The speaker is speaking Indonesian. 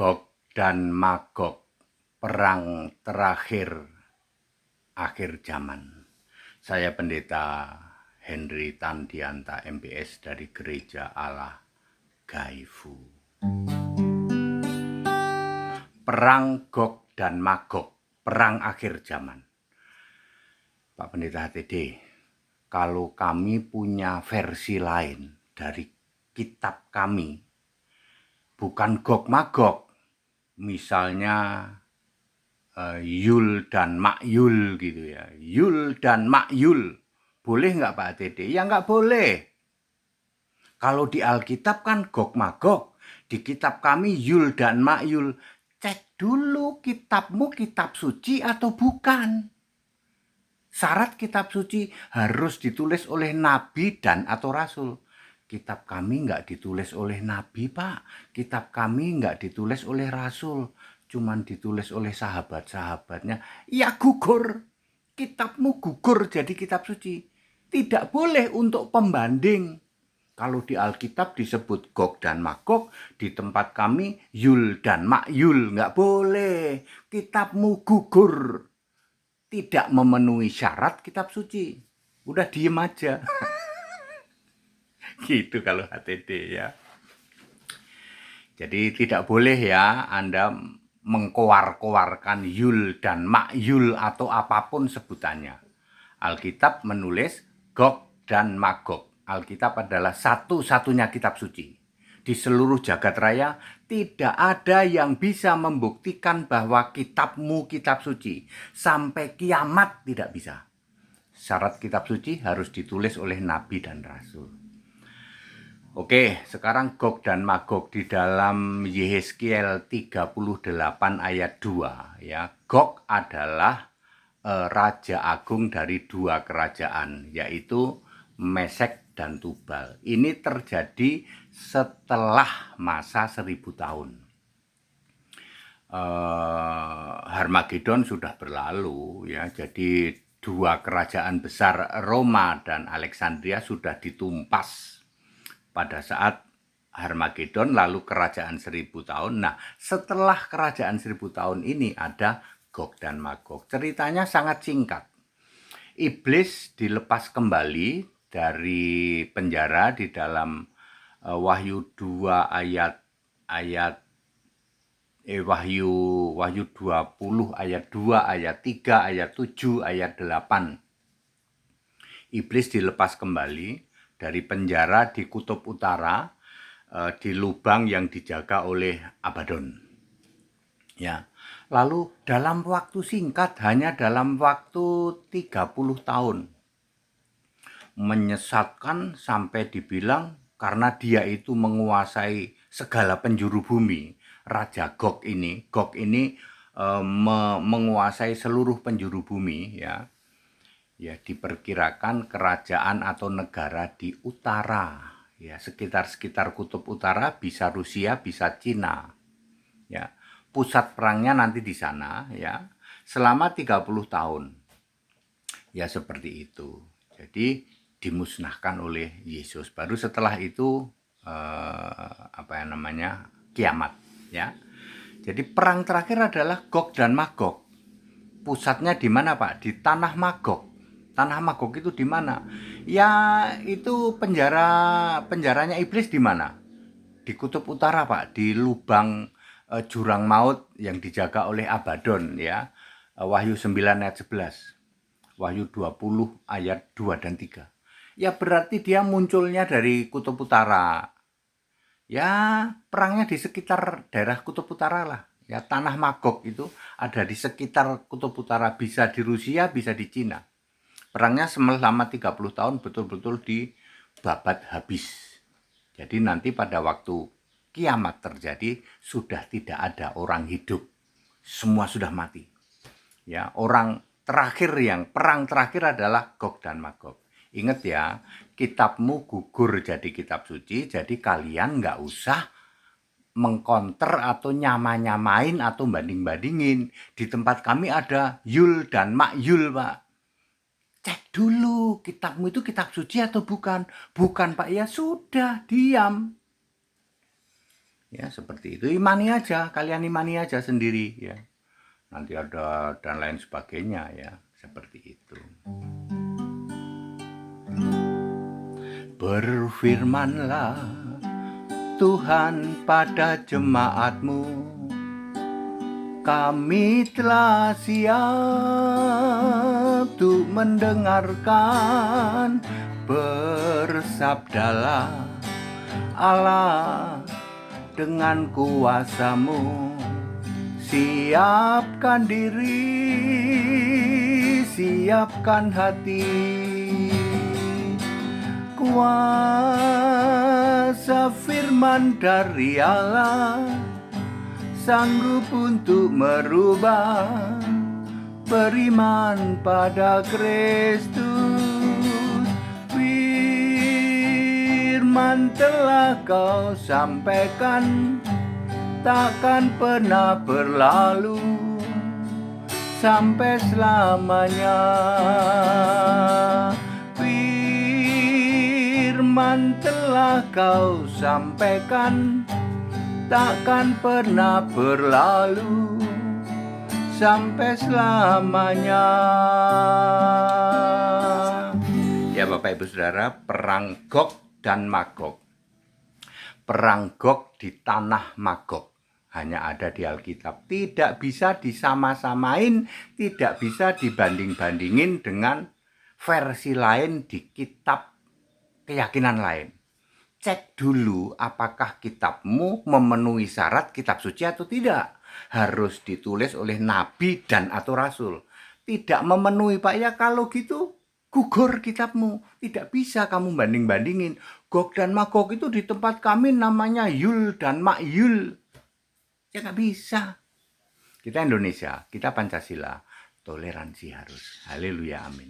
Gog dan Magog, perang terakhir akhir zaman. Saya Pendeta Henry Tandianta MPS dari Gereja Allah Gaifu. Perang Gog dan Magog, perang akhir zaman. Pak Pendeta HTD, kalau kami punya versi lain dari kitab kami, bukan Gog Magog, misalnya Yul dan Makyul gitu ya. Yul dan Makyul. Boleh nggak Pak HTD? Ya nggak boleh. Kalau di Alkitab kan Gog Magog. Di kitab kami Yul dan Makyul. Cek dulu kitabmu kitab suci atau bukan. Syarat kitab suci harus ditulis oleh nabi dan atau rasul. Kitab kami nggak ditulis oleh nabi, Pak. Kitab kami nggak ditulis oleh rasul. Cuman ditulis oleh sahabat-sahabatnya. Ya gugur. Kitabmu gugur jadi kitab suci. Tidak boleh untuk pembanding. Kalau di Alkitab disebut Gog dan Magog, di tempat kami Yul dan Makyul. Nggak boleh. Kitabmu gugur. Tidak memenuhi syarat kitab suci. Udah diem aja. Gitu kalau HTD ya. Jadi tidak boleh ya Anda mengkoar-koarkan Yul dan Makyul atau apapun sebutannya. Alkitab menulis Gog dan Magog. Alkitab adalah satu-satunya kitab suci. Di seluruh jagat raya tidak ada yang bisa membuktikan bahwa kitabmu kitab suci. Sampai kiamat tidak bisa. Syarat kitab suci harus ditulis oleh nabi dan rasul. Oke, sekarang Gog dan Magog di dalam Yehezkiel 38 ayat 2 ya. Gog adalah raja agung dari dua kerajaan, yaitu Mesek dan Tubal. Ini terjadi setelah masa 1000 tahun. Harmagedon sudah berlalu ya, jadi dua kerajaan besar Roma dan Alexandria sudah ditumpas pada saat Harmagedon, lalu kerajaan 1000 tahun. Nah, setelah kerajaan 1000 tahun ini ada Gog dan Magog. Ceritanya sangat singkat. Iblis dilepas kembali dari penjara di dalam Wahyu 2 Wahyu 20 ayat 2, ayat 3, ayat 7, ayat 8. Iblis dilepas kembali dari penjara di kutub utara, di lubang yang dijaga oleh Abaddon. Ya. Lalu dalam waktu singkat, hanya dalam waktu 30 tahun, menyesatkan sampai dibilang karena dia itu menguasai segala penjuru bumi. Raja Gog ini menguasai seluruh penjuru bumi ya. Ya, diperkirakan kerajaan atau negara di utara ya, sekitar kutub utara, bisa Rusia, bisa Cina. Ya. Pusat perangnya nanti di sana ya, selama 30 tahun. Ya seperti itu. Jadi dimusnahkan oleh Yesus. Baru setelah itu kiamat ya. Jadi perang terakhir adalah Gog dan Magog. Pusatnya di mana, Pak? Di Tanah Magog. Tanah Magog itu di mana? Ya itu penjaranya iblis di mana? Di kutub utara, Pak, di lubang jurang maut yang dijaga oleh Abaddon ya. Wahyu 9 ayat 11. Wahyu 20 ayat 2 dan 3. Ya berarti dia munculnya dari kutub utara. Ya perangnya di sekitar daerah kutub utara lah. Ya Tanah Magog itu ada di sekitar kutub utara, bisa di Rusia, bisa di Cina. Perangnya selama 30 tahun betul-betul dibabat habis. Jadi nanti pada waktu kiamat terjadi sudah tidak ada orang hidup. Semua sudah mati. Ya, perang terakhir adalah Gog dan Magog. Ingat ya, kitabmu gugur jadi kitab suci, jadi kalian nggak usah mengkonter atau nyamain atau banding-bandingin. Di tempat kami ada Yul dan Makyul, Pak. Cek dulu kitabmu itu kitab suci atau bukan. Bukan, Pak, ya sudah, diam. Ya, seperti itu. Imani aja, kalian imani aja sendiri ya. Nanti ada dan lain sebagainya ya, seperti itu. Berfirmanlah Tuhan pada jemaat-Mu, kami telah siap untuk mendengarkan. Bersabdalah Allah dengan kuasa-Mu, siapkan diri, siapkan hati. Kuasa firman dari Allah sanggup untuk merubah. Beriman pada Kristus. Firman telah kau sampaikan, takkan pernah berlalu sampai selamanya. Firman telah kau sampaikan, takkan pernah berlalu sampai selamanya. Ya Bapak Ibu Saudara, perang Gog dan Magog. Perang Gog di tanah Magog hanya ada di Alkitab. Tidak bisa disama-samain, tidak bisa dibanding-bandingin dengan versi lain di kitab keyakinan lain. Cek dulu apakah kitabmu memenuhi syarat kitab suci atau tidak. Harus ditulis oleh nabi dan atau rasul. Tidak memenuhi Pak ya, kalau gitu gugur kitabmu. Tidak bisa kamu banding-bandingin. Gog dan Magog itu di tempat kami namanya Yul dan Makyul. Ya nggak bisa. Kita Indonesia, kita Pancasila. Toleransi harus. Haleluya, amin.